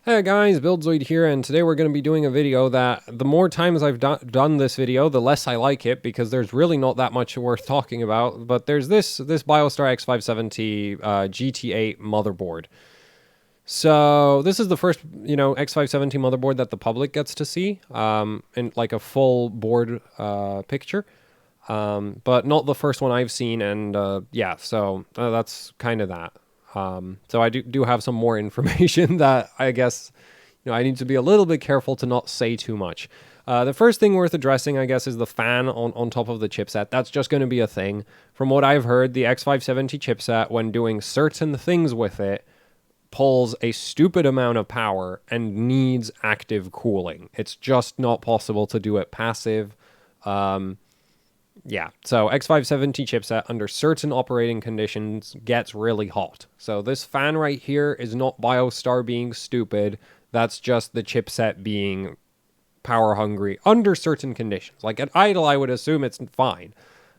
Hey guys, Buildzoid here, and today we're going to be doing a video that the more times I've done this video, the less I like it, because there's really not that much worth talking about. But there's this Biostar X570 GT8 motherboard. So this is the first, X570 motherboard that the public gets to see in like a full board picture. But not the first one I've seen, and yeah, so that's kind of that. So I do have some more information that I guess, I need to be a little bit careful to not say too much. The first thing worth addressing, I guess, is the fan on top of the chipset. That's just going to be a thing. From what I've heard, the X570 chipset, when doing certain things with it, pulls a stupid amount of power and needs active cooling. It's just not possible to do it passive. Yeah, so X570 chipset under certain operating conditions gets really hot. So this fan right here is not Biostar being stupid. That's just the chipset being power hungry under certain conditions. Like at idle, I would assume it's fine.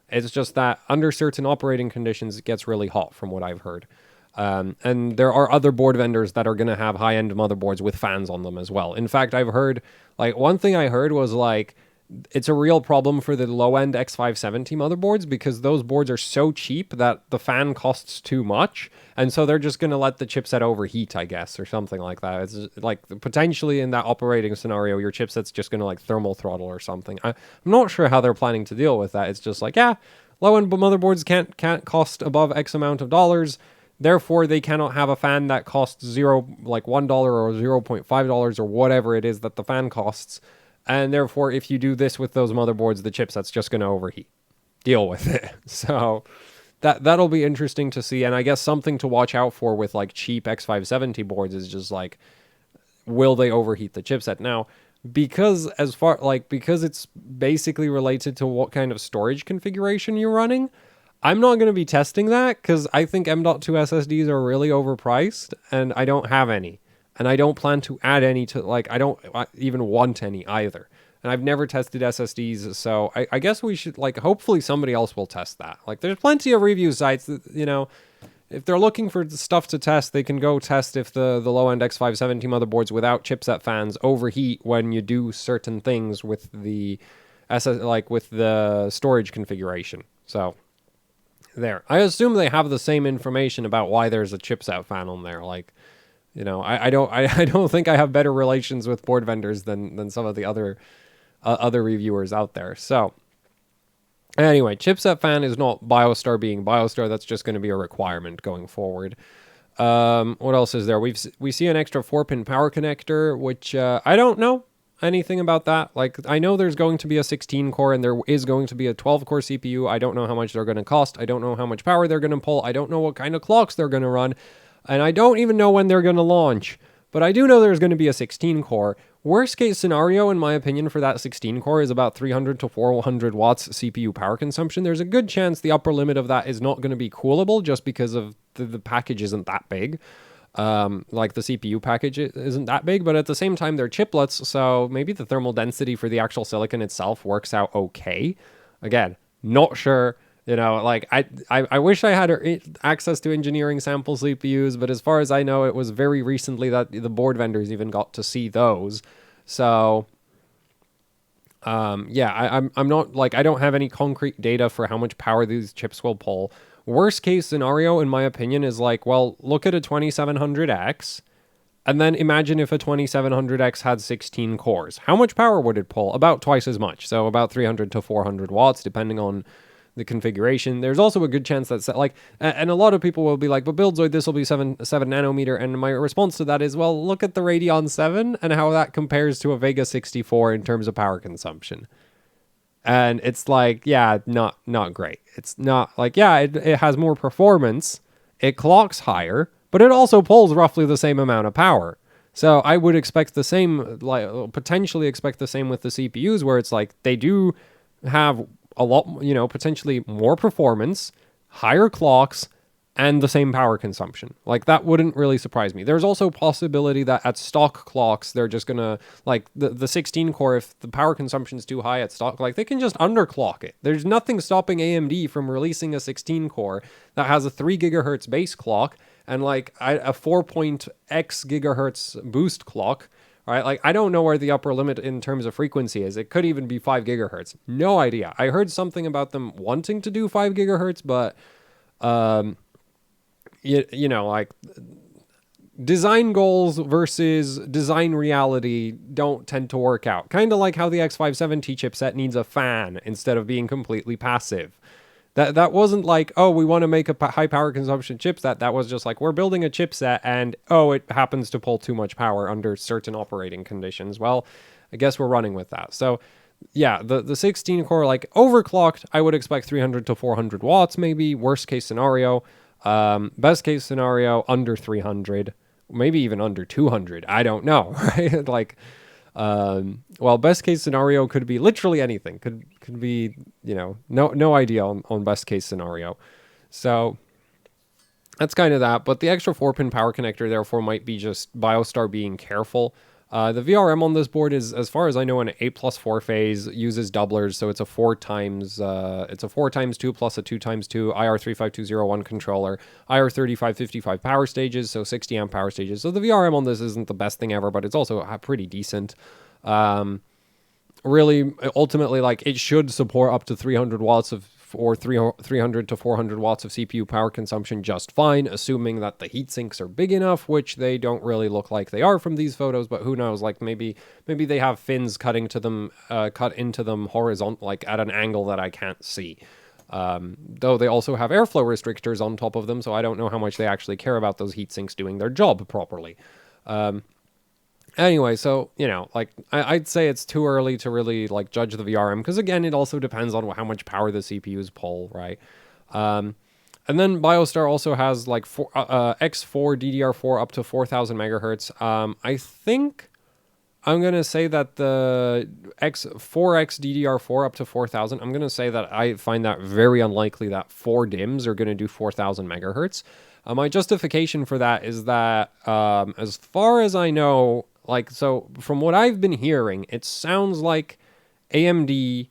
It's just that under certain operating conditions, it gets really hot from what I've heard. And there are other board vendors that are going to have high-end motherboards with fans on them as well. In fact, I've heard, like, one thing I heard was, like, it's a real problem for the low-end X570 motherboards because those boards are so cheap that the fan costs too much, and so they're just going to let the chipset overheat, I guess, or something like that. It's like potentially in that operating scenario, your chipset's just going to like thermal throttle or something. I'm not sure how they're planning to deal with that. It's just like, yeah, low-end motherboards can't cost above X amount of dollars. Therefore, they cannot have a fan that costs $1 or $0.5 or whatever it is that the fan costs. And therefore, if you do this with those motherboards, the chipset's just going to overheat. Deal with it. So that'll be interesting to see. And I guess something to watch out for with like cheap X570 boards is just like, will they overheat the chipset? Now, because it's basically related to what kind of storage configuration you're running, I'm not going to be testing that because I think M.2 SSDs are really overpriced and I don't have any. And I don't plan to add any to, like, I don't even want any either. And I've never tested SSDs, so I guess we should, like, hopefully somebody else will test that. Like, there's plenty of review sites that, if they're looking for stuff to test, they can go test if the low-end X570 motherboards without chipset fans overheat when you do certain things with the with the storage configuration. So, there. I assume they have the same information about why there's a chipset fan on there, like... I don't think I have better relations with board vendors than some of the other reviewers out there. So anyway, chipset fan is not Biostar being Biostar. That's just going to be a requirement going forward. What else is there? We see an extra 4-pin power connector, which I don't know anything about that. Like, I know there's going to be a 16-core and there is going to be a 12-core CPU. I don't know how much they're going to cost. I don't know how much power they're going to pull. I don't know what kind of clocks they're going to run. And I don't even know when they're going to launch. But I do know there's going to be a 16-core. Worst case scenario, in my opinion, for that 16-core is about 300 to 400 watts CPU power consumption. There's a good chance the upper limit of that is not going to be coolable just because of the package isn't that big. Like the CPU package isn't that big, but at the same time, they're chiplets, so maybe the thermal density for the actual silicon itself works out okay. Again, not sure. I wish I had access to engineering sample CPUs, but as far as I know, it was very recently that the board vendors even got to see those. So, yeah, I'm not, like, I don't have any concrete data for how much power these chips will pull. Worst case scenario, in my opinion, is like, well, look at a 2700X, and then imagine if a 2700X had 16 cores. How much power would it pull? About twice as much, so about 300 to 400 watts, depending on the configuration. There's also a good chance that, like, and a lot of people will be like, but Buildzoid, this will be 7 nanometer. And my response to that is, well, look at the Radeon 7 and how that compares to a Vega 64 in terms of power consumption. And it's like, yeah, not great. It's not like, yeah, it has more performance. It clocks higher, but it also pulls roughly the same amount of power. So I would expect the same, like, potentially expect the same with the CPUs, where it's like they do have a lot, potentially more performance, higher clocks, and the same power consumption. Like, that wouldn't really surprise me. There's also a possibility that at stock clocks, they're just gonna, like, the 16 core, if the power consumption is too high at stock, like, they can just underclock it. There's nothing stopping AMD from releasing a 16 core that has a 3 gigahertz base clock and like a 4.x gigahertz boost clock, right? Like, I don't know where the upper limit in terms of frequency is. It could even be 5 gigahertz. No idea. I heard something about them wanting to do 5 gigahertz, but you know, like, design goals versus design reality don't tend to work out. Kind of like how the X570 chipset needs a fan instead of being completely passive. That wasn't like, oh, we want to make a high power consumption chipset. That was just like, we're building a chipset and, oh, it happens to pull too much power under certain operating conditions. Well, I guess we're running with that. So yeah, the 16 core, like, overclocked, I would expect 300 to 400 watts, maybe. Worst case scenario. Best case scenario, under 300, maybe even under 200. I don't know, right? Like, well, best case scenario could be literally anything. Could be, you know, no idea on best case scenario. So that's kind of that. But the extra 4-pin power connector, therefore, might be just Biostar being careful. The VRM on this board is, as far as I know, an 8+4 phase, uses doublers, so it's a 4 times 2 plus a 2 times 2 IR35201 controller, IR3555 power stages, so 60 amp power stages. So the VRM on this isn't the best thing ever, but it's also pretty decent. Really, ultimately, like, it should support up to 300 watts of, or 300 to 400 watts of CPU power consumption just fine, assuming that the heat sinks are big enough, which they don't really look like they are from these photos, but who knows? Like, maybe they have fins cut into them horizontal, like at an angle that I can't see. Though they also have airflow restrictors on top of them, so I don't know how much they actually care about those heat sinks doing their job properly. Anyway, so, you know, like, I'd say it's too early to really, like, judge the VRM, because, again, it also depends on how much power the CPUs pull, right? And then Biostar also has, like, X4 DDR4 up to 4,000 megahertz. I think I'm going to say that the 4X DDR4 up to 4,000, I'm going to say that I find that very unlikely that 4 DIMMs are going to do 4,000 megahertz. My justification for that is that, as far as I know, like, so from what I've been hearing, it sounds like AMD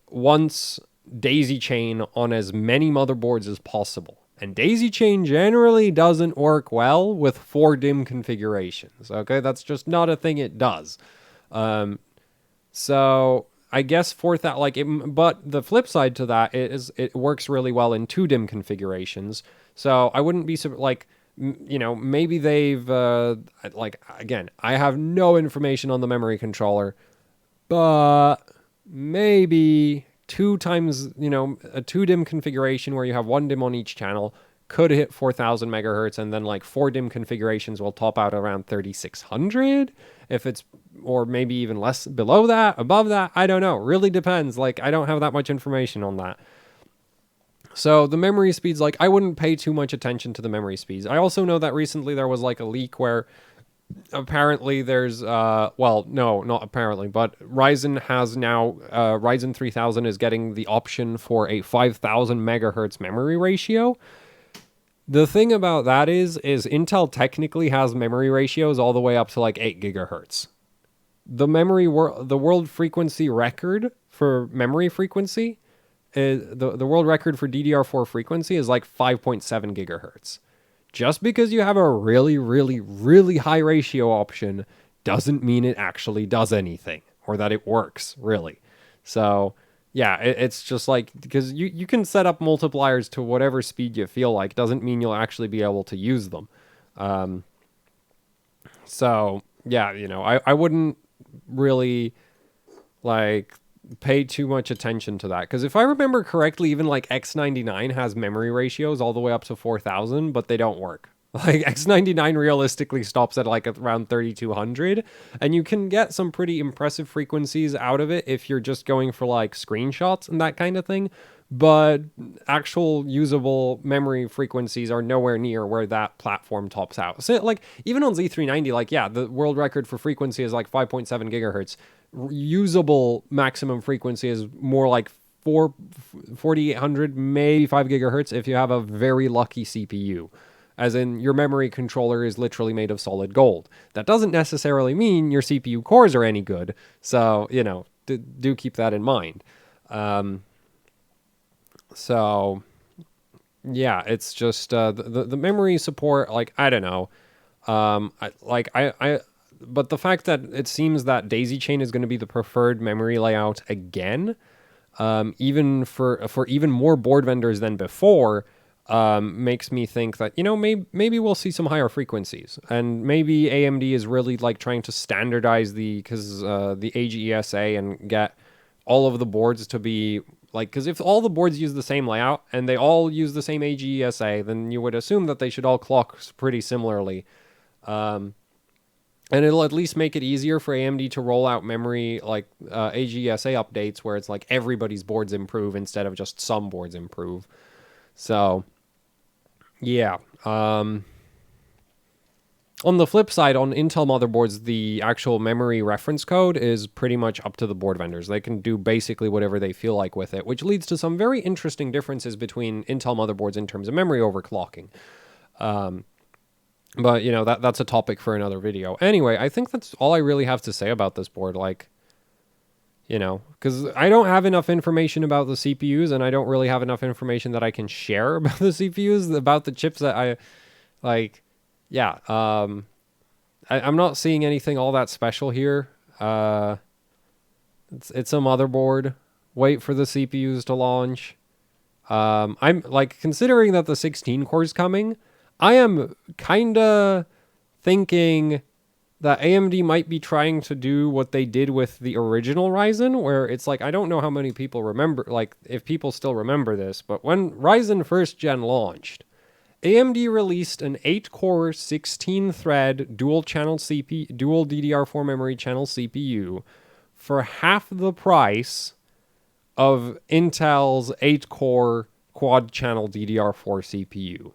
wants daisy chain on as many motherboards as possible. And daisy chain generally doesn't work well with 4 DIMM configurations. Okay, that's just not a thing it does. So I guess but the flip side to that is it works really well in 2 DIMM configurations. So I wouldn't be like, you know, maybe they've, like, again, I have no information on the memory controller, but maybe 2 times, you know, a 2 DIMM configuration where you have 1 DIMM on each channel could hit 4,000 megahertz, and then like 4 DIMM configurations will top out around 3,600 if it's, or maybe even less below that, above that, I don't know. Really depends. Like, I don't have that much information on that. So the memory speeds, like, I wouldn't pay too much attention to the memory speeds. I also know that recently there was like a leak where apparently there's, well, no, not apparently, but Ryzen has now, Ryzen 3000 is getting the option for a 5,000 megahertz memory ratio. The thing about that is Intel technically has memory ratios all the way up to like 8 gigahertz. The world frequency record for memory frequency, the world record for DDR4 frequency is like 5.7 gigahertz. Just because you have a really, really, really high ratio option doesn't mean it actually does anything or that it works, really. So, yeah, it's just like, because you can set up multipliers to whatever speed you feel like, doesn't mean you'll actually be able to use them. So, yeah, you know, I wouldn't really, like, pay too much attention to that, because if I remember correctly, even like X99 has memory ratios all the way up to 4,000, but they don't work. Like, X99 realistically stops at like around 3,200, and you can get some pretty impressive frequencies out of it if you're just going for like screenshots and that kind of thing, but actual usable memory frequencies are nowhere near where that platform tops out. So like, even on Z390, like, yeah, the world record for frequency is like 5.7 gigahertz. Usable maximum frequency is more like 4,800, maybe 5 gigahertz if you have a very lucky CPU. As in, your memory controller is literally made of solid gold. That doesn't necessarily mean your CPU cores are any good, so, you know, do keep that in mind. So, yeah, it's just the memory support. Like, I don't know. But the fact that it seems that daisy chain is going to be the preferred memory layout again, even for even more board vendors than before, makes me think that, you know, maybe we'll see some higher frequencies, and maybe AMD is really like trying to standardize the AGESA and get all of the boards to be like, because if all the boards use the same layout and they all use the same AGESA, then you would assume that they should all clock pretty similarly. And it'll at least make it easier for AMD to roll out memory like AGESA updates where it's like everybody's boards improve instead of just some boards improve. So, yeah. On the flip side, on Intel motherboards, the actual memory reference code is pretty much up to the board vendors. They can do basically whatever they feel like with it, which leads to some very interesting differences between Intel motherboards in terms of memory overclocking. But, you know, that's a topic for another video. Anyway, I think that's all I really have to say about this board. Like, you know, because I don't have enough information about the CPUs, and I don't really have enough information that I can share about the CPUs, about the chips that I, like, yeah. I'm not seeing anything all that special here. It's a motherboard. Wait for the CPUs to launch. I'm, like, considering that the 16 core is coming, I am kind of thinking that AMD might be trying to do what they did with the original Ryzen, where it's like, I don't know how many people remember, like, if people still remember this, but when Ryzen 1st Gen launched, AMD released an 8-core, 16-thread, dual-channel CPU, dual DDR4 memory channel CPU for half the price of Intel's 8-core quad-channel DDR4 CPU.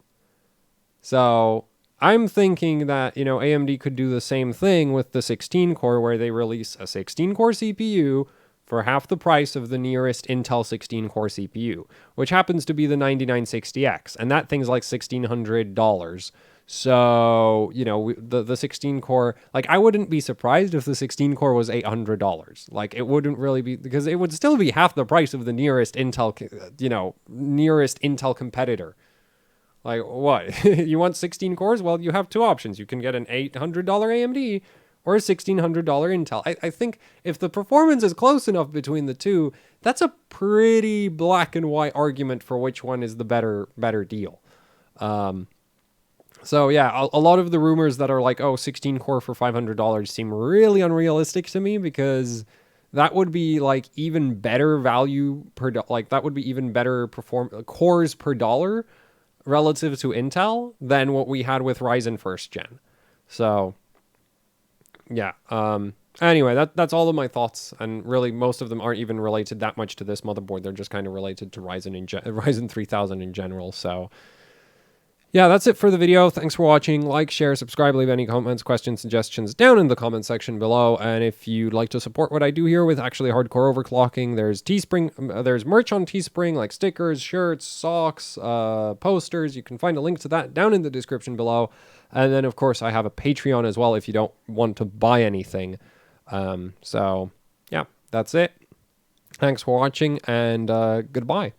So I'm thinking that, you know, AMD could do the same thing with the 16 core, where they release a 16 core CPU for half the price of the nearest Intel 16 core CPU, which happens to be the 9960X. And that thing's like $1,600. So, you know, the 16 core, like, I wouldn't be surprised if the 16 core was $800. Like, it wouldn't really be, because it would still be half the price of the nearest Intel, you know, nearest Intel competitor. Like, what? You want 16 cores? Well, you have two options. You can get an $800 AMD or a $1,600 Intel. I think if the performance is close enough between the two, that's a pretty black and white argument for which one is the better deal. So, yeah, a lot of the rumors that are like, oh, 16 core for $500 seem really unrealistic to me, because that would be like even better value per, like, that would be even better cores per dollar relative to Intel than what we had with Ryzen 1st Gen. So, yeah. Anyway, that's all of my thoughts, and really most of them aren't even related that much to this motherboard. They're just kind of related to Ryzen 3000 in general. So, yeah, that's it for the video. Thanks for watching. Like, share, subscribe, leave any comments, questions, suggestions down in the comment section below. And if you'd like to support what I do here with actually hardcore overclocking, there's Teespring, there's merch on Teespring, like stickers, shirts, socks, posters. You can find a link to that down in the description below. And then, of course, I have a Patreon as well if you don't want to buy anything. So, yeah, that's it. Thanks for watching, and goodbye.